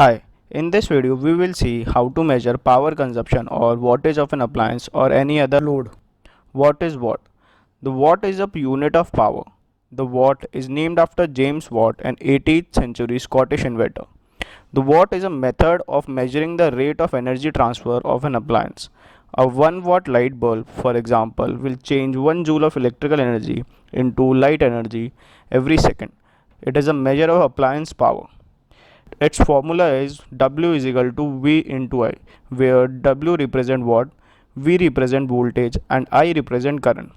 Hi, in this video we will see how to measure power consumption or wattage of an appliance or any other load. What is watt? The watt is a unit of power. The watt is named after James Watt, an 18th century Scottish inventor. The watt is a method of measuring the rate of energy transfer of an appliance. A 1 watt light bulb, for example, will change 1 joule of electrical energy into light energy every second. It is a measure of appliance power. Its formula is W is equal to V into I, where W represent watt, V represent voltage and I represent current.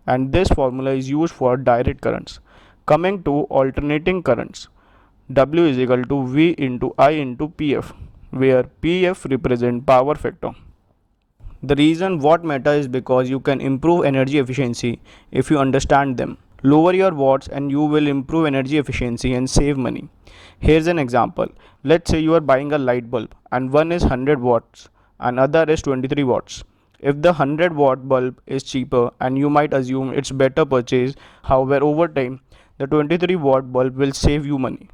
And this formula is used for direct currents. Coming to alternating currents, W is equal to V into I into PF, where PF represent power factor. The reason watt matter is because you can improve energy efficiency if you understand them. Lower your watts and you will improve energy efficiency and save money. Here's an example. Let's say you are buying a light bulb and one is 100 watts and other is 23 watts. If the 100 watt bulb is cheaper and you might assume it's better purchase, however over time the 23 watt bulb will save you money.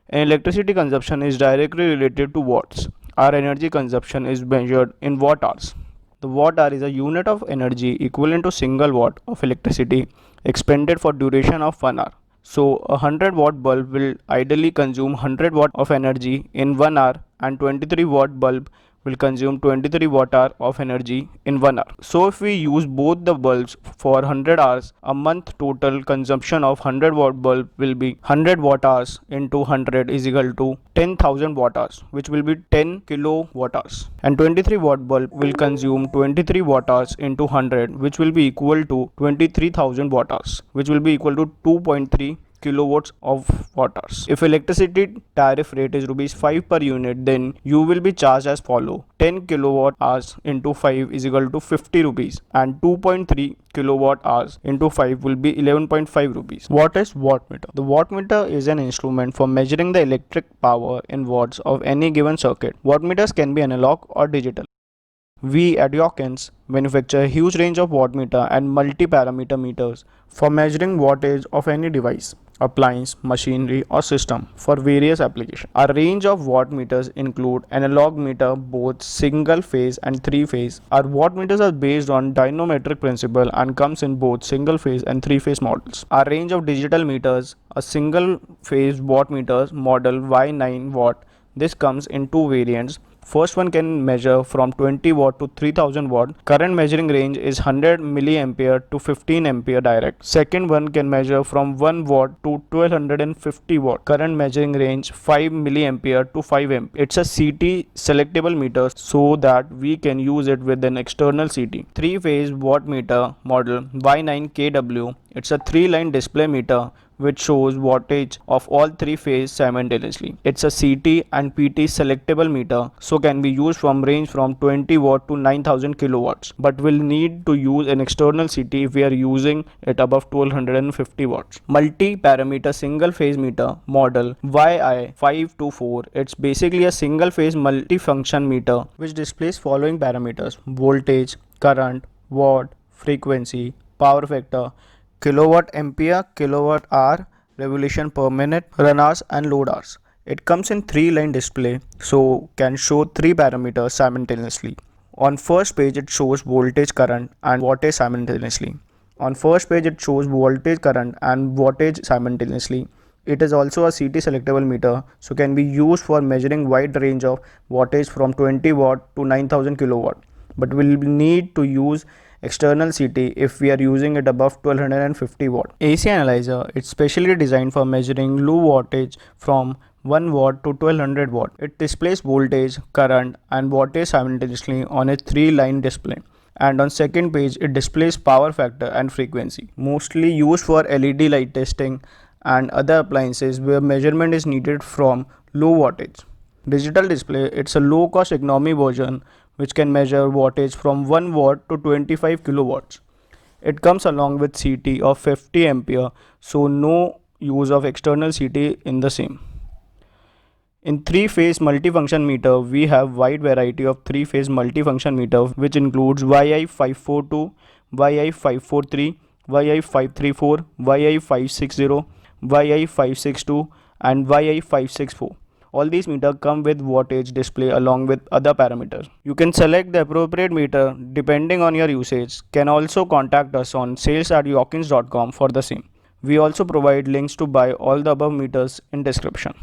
And electricity consumption is directly related to watts. Our energy consumption is measured in watt hours. The watt hour is a unit of energy equivalent to single watt of electricity expended for duration of 1 hour. So a 100 watt bulb will ideally consume 100 watt of energy in 1 hour and 23 watt bulb will consume 23 watt hour of energy in 1 hour. So if we use both the bulbs for 100 hours, a month total consumption of 100 watt bulb will be 100 watt hours into 100 is equal to 10,000 watt hours, which will be 10 kilowatt hours. And 23 watt bulb will consume 23 watt hours into 100, which will be equal to 23,000 watt hours, which will be equal to 2.3 kilowatts of watt hours. If electricity tariff rate is rupees 5 per unit, then you will be charged as follow: 10 kilowatt hours into 5 is equal to 50 rupees and 2.3 kilowatt hours into 5 will be 11.5 rupees. What is wattmeter? The wattmeter is an instrument for measuring the electric power in watts of any given circuit. Wattmeters can be analog or digital. We at Yorkins manufacture a huge range of wattmeter and multi-parameter meters for measuring wattage of any device, appliance, machinery or system for various applications. Our range of wattmeters include analog meter, both single phase and three phase. Our wattmeters are based on dynamometric principle and comes in both single phase and three phase models. Our range of digital meters, a single phase wattmeters model Y9 watt. This comes in two variants. First one can measure from 20 watt to 3000 watt. Current measuring range is 100 milliampere to 15 ampere direct. Second one can measure from 1 watt to 1250 watt. Current measuring range 5 milliampere to 5 ampere. It's a CT selectable meter so that we can use it with an external CT. Three phase wattmeter model Y9KW. It's a 3-line display meter which shows wattage of all three phases simultaneously. It's a CT and PT selectable meter, so can be used from range from 20 watt to 9000 kilowatts, but will need to use an external CT if we are using it above 1250 watts. Multi-parameter single phase meter model YI524. It's basically a single phase multi-function meter which displays following parameters: voltage, current, watt, frequency, power factor, kilowatt ampere, kilowatt hour, revolution per minute, run hours and load hours. It comes in 3-line display so can show 3 parameters simultaneously. On first page it shows voltage, current and wattage simultaneously. On first page it shows voltage, current and wattage simultaneously. It is also a CT selectable meter so can be used for measuring wide range of wattage from 20 watt to 9000 kilowatt, but will need to use external CT if we are using it above 1250 watt. AC analyzer, it's specially designed for measuring low wattage from 1 watt to 1200 watt. It displays voltage, current and wattage simultaneously on a 3-line display. And on second page it displays power factor and frequency, mostly used for LED light testing and other appliances where measurement is needed from low wattage. Digital display, it's a low cost economy version which can measure wattage from 1 watt to 25 kilowatts. It comes along with CT of 50 ampere, so no use of external CT in the same. In three-phase multifunction meter, we have wide variety of three-phase multifunction meter which includes YI542, YI543, YI534, YI560, YI562 and YI564. All these meters come with wattage display along with other parameters. You can select the appropriate meter depending on your usage. Can also contact us on sales@yorkins.com for the same. We also provide links to buy all the above meters in description.